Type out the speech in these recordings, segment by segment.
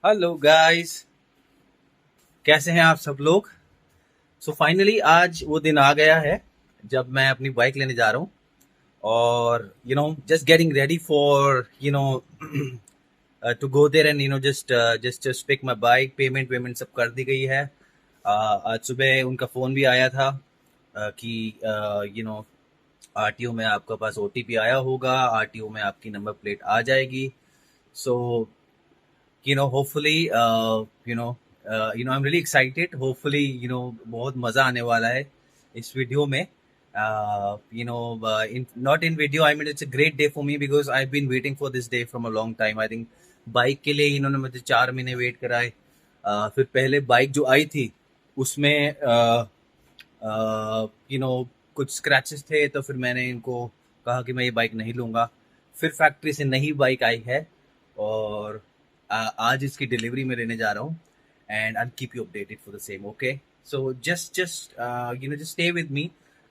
Hello guys, कैसे हैं आप सब लोग। सो फाइनली आज वो दिन आ गया है जब मैं अपनी बाइक लेने जा रहा हूँ। और just getting ready for to go there and just pick my bike. Payment वेमेंट सब कर दी गई है। आज सुबह उनका फ़ोन भी आया था कि आरटीओ में आपका पास ओटीपी आया होगा, आरटीओ में आपकी नंबर प्लेट आ जाएगी। सो hopefully I'm really excited. Hopefully बहुत मजा आने वाला है इस वीडियो में। In not in video, I mean it's a great day for me because I've been waiting for this day from a long time. I think bike के लिए इन्होंने मुझे 4 महीने वेट कराए। फिर पहले बाइक जो आई थी उसमें कुछ स्क्रैचेस थे, तो फिर मैंने इनको कहा कि मैं ये बाइक नहीं लूँगा। फिर फैक्ट्री से नई बाइक आई है और आज इसकी डिलीवरी में लेने जा रहा हूँ। And I keep you updated for the same. Okay, so just just stay with me.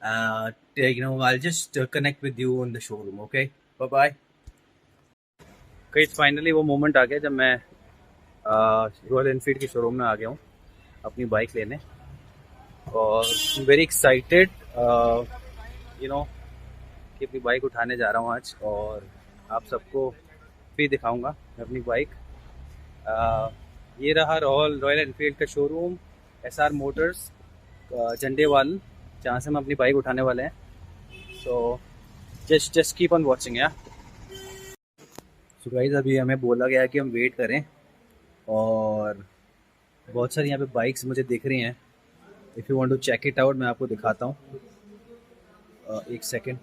I just connect with you in the showroom. Okay, bye bye. कई फाइनली वो मोमेंट आ गया जब मैं रॉयल एनफील्ड के शोरूम में आ गया हूँ अपनी बाइक लेने। और वेरी एक्साइटेड यू नो कि अपनी बाइक उठाने जा रहा हूँ आज, और आप सबको भी दिखाऊंगा अपनी बाइक। ये रहा रॉयल एनफील्ड का शोरूम, एसआर मोटर्स, झंडेवाल, जहाँ से हम अपनी बाइक उठाने वाले हैं। So just keep on watching yeah. So guys, अभी हमें बोला गया है कि हम वेट करें, और बहुत सारी यहाँ पे बाइक्स मुझे दिख रही हैं। If you want to check it out, मैं आपको दिखाता हूँ। एक second.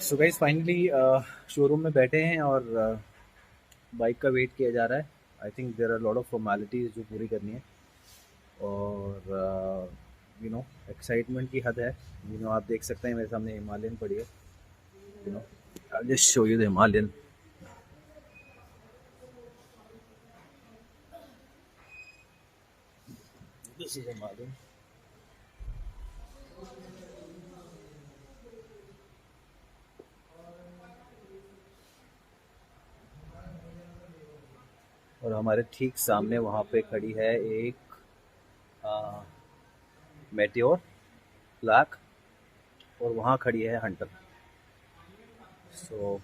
So guys, finally showroom में बैठे हैं और बाइक का वेट किया जा रहा है। I think there are lot of formalities जो पूरी करनी है, और एक्साइटमेंट की हद है। आप देख सकते हैं मेरे सामने हिमालयन पड़ी है। I just show you the Himalayan. This is Himalayan. और हमारे ठीक सामने वहाँ पे खड़ी है एक मेटियोर ब्लैक, और वहाँ खड़ी है हंटर। So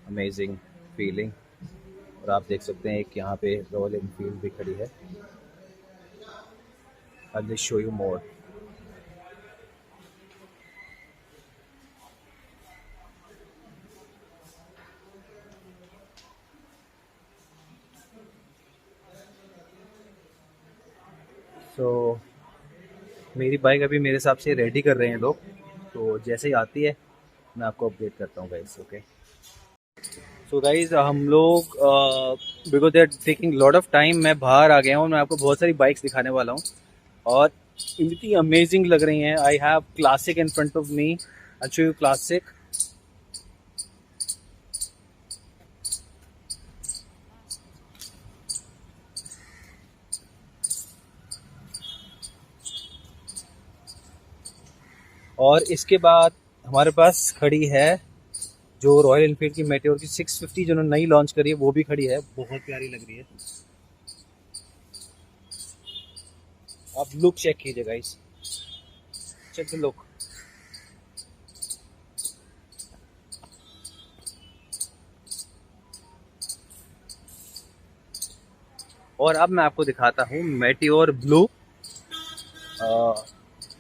amazing feeling. और आप देख सकते हैं एक यहाँ पे रॉयल एनफील्ड भी खड़ी है। I just show you more. So मेरी बाइक अभी मेरे हिसाब से रेडी कर रहे हैं लोग, तो जैसे ही आती है मैं आपको अपडेट करता हूँ गाइस। ओके, सो गाइस, हम लोग because they are taking lot of time, मैं बाहर आ गया हूँ। मैं आपको बहुत सारी बाइक्स दिखाने वाला हूँ और इतनी अमेजिंग लग रही हैं। I have classic in front of me. I show you classic. और इसके बाद हमारे पास खड़ी है जो रॉयल एनफील्ड की मेटियोर की 650 जो नई लॉन्च करी है, वो भी खड़ी है। बहुत प्यारी लग रही है। आप लुक चेक कीजिए गाइस, चेक द लुक। और अब मैं आपको दिखाता हूँ मेटियोर ब्लू।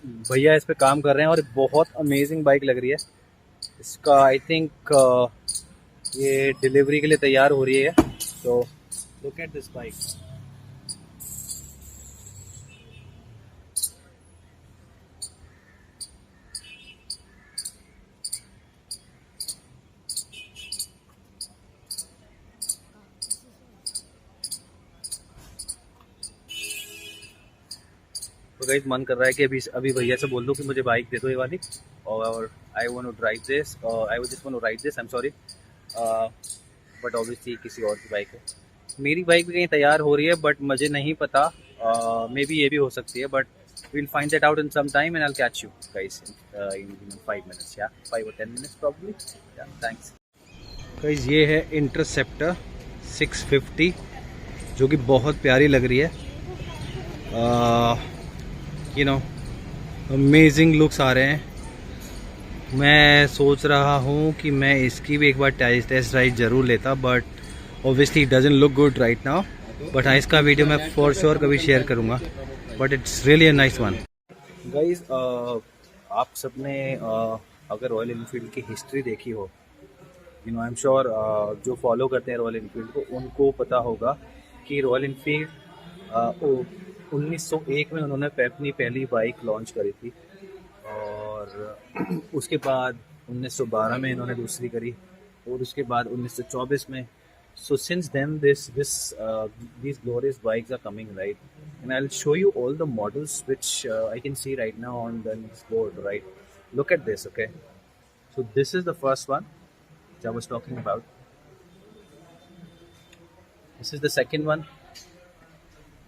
भैया इस पे काम कर रहे हैं और बहुत अमेजिंग बाइक लग रही है। इसका आई थिंक ये डिलीवरी के लिए तैयार हो रही है। तो लुक एट दिस बाइक। तो गाइस मन कर रहा है कि अभी अभी भैया से बोल दो कि मुझे बाइक दे दो ये वाली, और I want to drive this, I just want to ride this, I am sorry, but obviously किसी और की बाइक है। मेरी बाइक भी कहीं तैयार हो रही है बट मुझे नहीं पता, मे बी ये भी हो सकती है, but we'll find that out in some time and I'll catch you guys in 5 minutes, yeah, 5 or 10 minutes probably, yeah, thanks guys। ये है इंटरसेप्टर 650 जो कि बहुत प्यारी लग रही है, यू नो अमेजिंग लुक्स आ रहे हैं। मैं सोच रहा हूँ कि मैं इसकी भी एक बार टेस्ट राइड ज़रूर लेता, but obviously it doesn't look good right now, but हाँ इसका वीडियो मैं फॉर श्योर कभी शेयर करूँगा, but it's really a nice one. Guys आप सबने अगर रॉयल इनफील्ड की हिस्ट्री देखी हो, you know I am sure जो फॉलो करते हैं रॉयल इनफील्ड को उनको पता होगा कि रॉयल इनफील्ड 1901 में उन्होंने अपनी पहली बाइक लॉन्च करी थी, और उसके बाद 1912 में इन्होंने दूसरी करी, और उसके बाद 1924 में। So since then these glorious bikes are coming, right, and I'll show you all the models which I can see right now on this board, right. Look at this, okay. So this is the first one which I was talking about. This is the second one.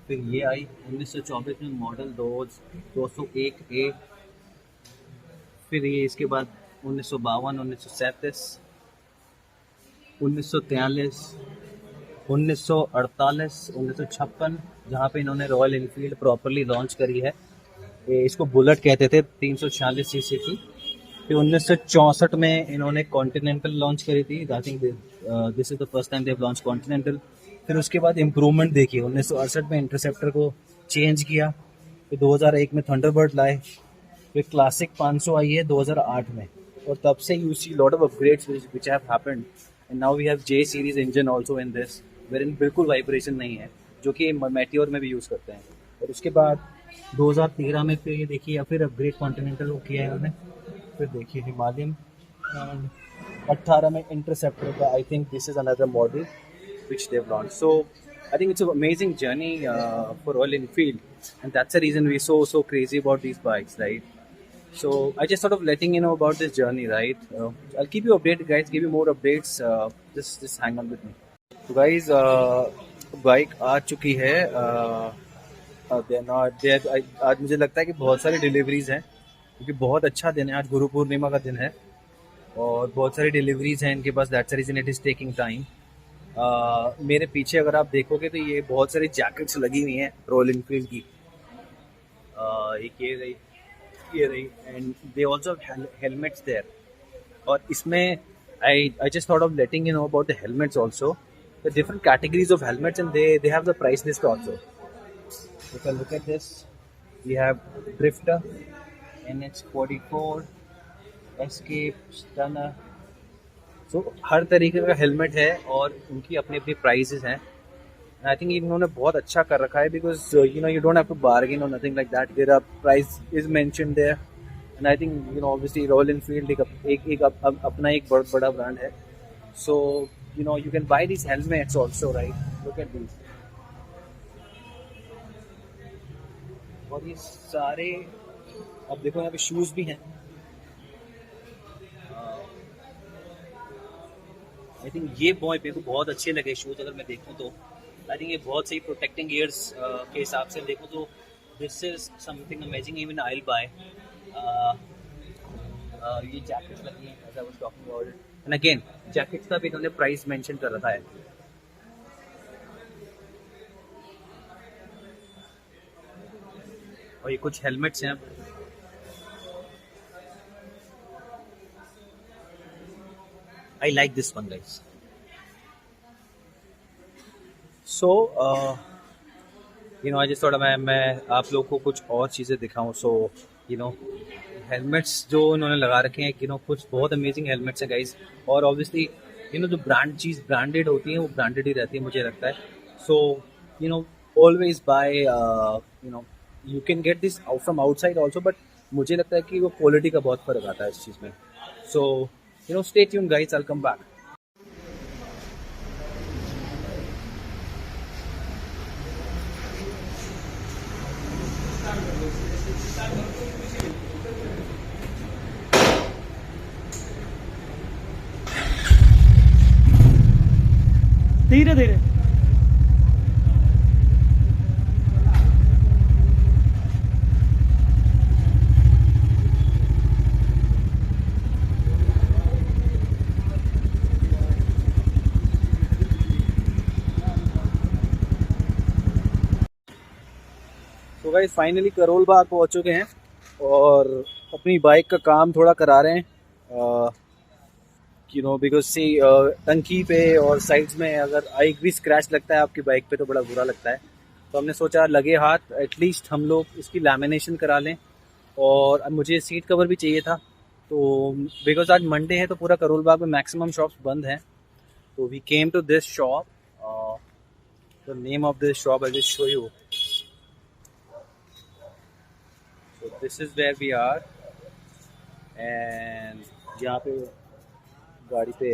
फिर ये आई 1924 में model 201A। फिर ये इसके बाद 1952, 1937, 1943, 1948, 1956 जहाँ पे इन्होंने रॉयल इनफील्ड प्रॉपरली लॉन्च करी है। ये इसको बुलेट कहते थे, 346 सीसी की। फिर 1964 में इन्होंने कॉन्टिनेंटल लॉन्च करी थी, I think this is the first time they have launch continental. फिर उसके बाद इम्प्रूवमेंट देखिए, 1968 में इंटरसेप्टर को चेंज किया, फिर 2001 में थंडरबर्ड लाए, फिर क्लासिक 500 आई है 2008 में, और तब से you see lot of upgrades which have happened, and now we have J series engine also in this, वेरिन बिल्कुल वाइब्रेशन नहीं है, जो कि मेटियोर में भी यूज़ करते हैं। और उसके बाद 2013 में फिर ये देखिए, या फिर अपग्रेड कॉन्टिनेंटल को किया है उन्होंने। फिर देखिए हिमालयन, 18 में इंटरसेप्टर का, I think this is another model which they've launched. So I think it's an amazing journey for Royal Enfield, and that's the reason we're so crazy about these bikes, right? So I just sort of letting you know about this journey, right? I'll keep you updated, guys. Give you more updates. Just hang on with me. So guys, bike आ चुकी है। आज मुझे लगता है कि बहुत सारी डिलीवरीज हैं, क्योंकि बहुत अच्छा दिन है, आज गुरु पूर्णिमा का दिन है और बहुत सारी डिलीवरीज हैं इनके पास, that's the reason it is taking time. मेरे पीछे अगर आप देखोगे तो ये बहुत सारी जैकेट्स लगी हुई हैं रॉयल इनफील्ड की, एक ये रही and they also helmets there. और इसमें I just thought of letting you know about the helmets also, the different categories of helmets, and they have the price list also. You can look at this, we have Drifter, NH44, Escape, Stunner. So हर तरीके का helmet है और उनकी अपनी अपनी prices हैं। I think इन्होंने बहुत अच्छा कर रखा है, because you don't have to bargain और nothing like that, there are price is mentioned there, and I think obviously Royal Enfield एक अपना एक बहुत बड़ा ब्रांड है। So you can buy this helmets also, right, look at this. और ये सारे अब देखो यहाँ पे शूज भी हैं। आई थिंक ये मेरे को बहुत अच्छे लगे शूज़, अगर मैं देखूँ तो आई थिंक ये बहुत सही प्रोटेक्टिंग ईयर्स के हिसाब से देखूँ तो this is something amazing, even I will buy. ये जैकेट्स लगी हैं, as I was talking about, and again jackets का भी इन्होंने प्राइस मेंशन कर रखा है। और ये कुछ हेलमेट्स हैं। I like this one, guys. So, I just thought मैं आप लोग को कुछ और चीज़ें दिखाऊं। So, यू नो हेलमेट्स जो उन्होंने लगा रखे हैं, यू नो कुछ बहुत अमेजिंग हेलमेट्स हैं गाइस। और ऑब्वियसली यू नो जो चीज़ ब्रांडेड होती है वो ब्रांडेड ही रहती है मुझे लगता है। So you know always buy, you know you can get this from outside also, but मुझे लगता है कि वो क्वालिटी का बहुत फ़र्क आता है इस चीज़ में। सो you no stay tuned guys, I will come back. धीरे धीरे। तो गाइस फाइनली करोल बाग पहुंच चुके हैं और अपनी बाइक का काम थोड़ा करा रहे हैं, यू नो बिकॉज सी टंकी पे और साइड्स में अगर एक भी स्क्रैच लगता है आपकी बाइक पे तो बड़ा बुरा लगता है। तो हमने सोचा लगे हाथ एटलीस्ट हम लोग इसकी लैमिनेशन करा लें। और अब मुझे सीट कवर भी चाहिए था, तो बिकॉज आज मंडे है तो पूरा करोल बाग में मैक्सिमम शॉप्स बंद हैं। तो we came to this shop, the name of this shop I will show you. So this is where we are, and यहाँ पे गाड़ी पे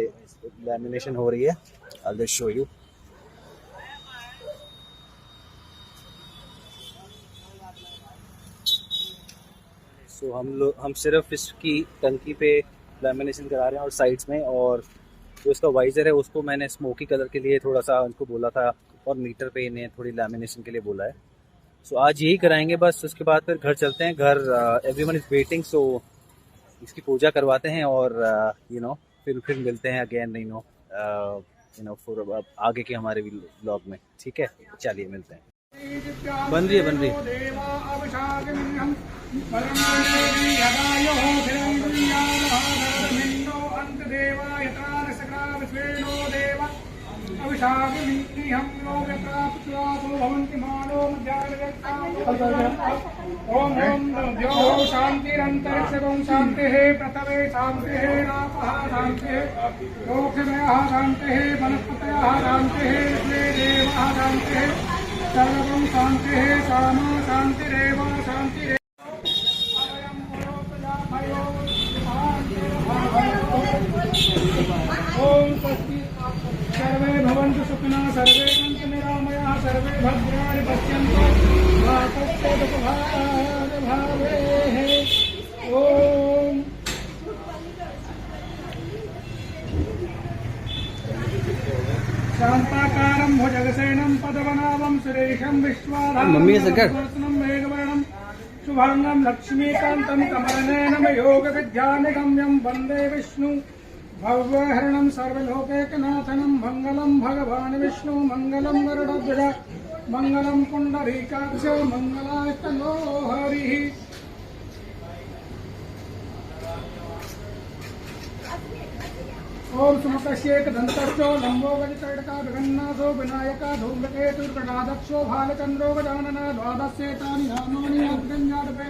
लैमिनेशन हो रही है। I'll just show you. So हम सिर्फ इसकी टंकी पे लैमिनेशन करा रहे हैं और साइड्स में, और जो इसका वाइज़र है उसको मैंने स्मोकी कलर के लिए थोड़ा सा उनको बोला था, और मीटर पे इन्हें थोड़ी लैमिनेशन के लिए बोला है। सो आज यही कराएंगे बस, उसके बाद फिर घर चलते हैं। घर एवरीवन इज़ वेटिंग, सो इसकी पूजा करवाते हैं और यू नो फिर मिलते हैं अगेन, यू नो फॉर आगे के हमारे व्लॉग में। ठीक है, चलिए मिलते हैं। बन रही है। ओम ओम शांतिरंतरिक्षं शांतिः पृथ्वी शांतिः रापः शांतिः मोक्षमयः शांतिः वनस्पतयः शांतिः विश्वे देवाः शांतिः सर्वं शांतिः सामा शांतिरेव शांतिरेव। ओम स्वस्ति सर्वे भवन्तु सुखिनः, सर्वे सन्तु निरामयाः, सर्वे भद्राणि पश्यन्तु मा कश्चित् भावेः। ओम शांताकारं भुजगसेनं पद्मनाभं सुरेशं विश्वाधारं मेघवर्णं शुभांगं लक्ष्मीकान्तं कमलनयनं योगविद्यानिगम्यं वन्दे विष्णु भव्यहरणं सर्वलोकैकनाथनं। मंगलं भगवान् विष्णु मंगलं गरुडध्वज मंगलं पुण्डरीकाक्ष मंगलाय तनो हरिः। ओम सुमुखस्येकदन्तश्चो लम्बो गजकर्णकः विघ्ननाथो विनायकः धूम्रकेतुर्गणाध्यक्षो भालचन्द्रो गजाननः। द्वादशेतानि नामानि अग्निज्ञातवे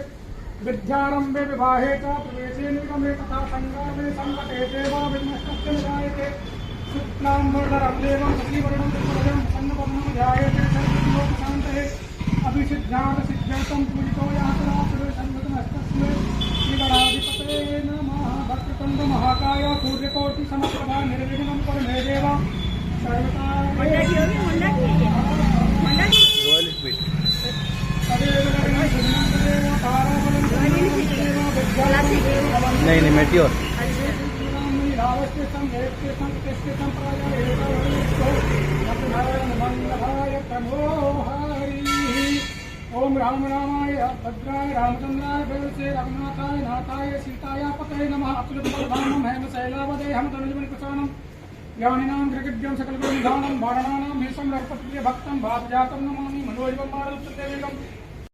विद्यारम्भे विवाहे च प्रवेशे निगमे तथा संग्रामे संकटे सेवा विघ्नस्तस्य निजायते। शुक्लाम्बरधरं देवं शशिवर्णं चतुर्भुजं प्रसन्नवदनं ध्यायेते सर्वविघ्नोपशान्तये। अभिषिद्धार्थसिद्ध्यर्थं पूजितो यात्रा सुरेशन्नतमस्तस्मै श्रीगणाधिपतये नमः। भक्ततुण्ड महाकाय सूर्यकोटिसमप्रभा निर्विघ्नं कुरु मे देव सर्वदा। नहीं मेट्योर। ओम राम रामाय भद्राय रामचंद्राय भैरसे रघुनाथाय नाथाय सीताय पतये नमः। अच्युतपरधामं हेमशैलावदेहं तनुजमणिप्रसानं ज्ञानिनां जगद्यं सकलगुणनिधानं वारणानां भीषं रघुपतिप्रियभक्तं भावजातं नमामि। मनोजवं मारुतदेवं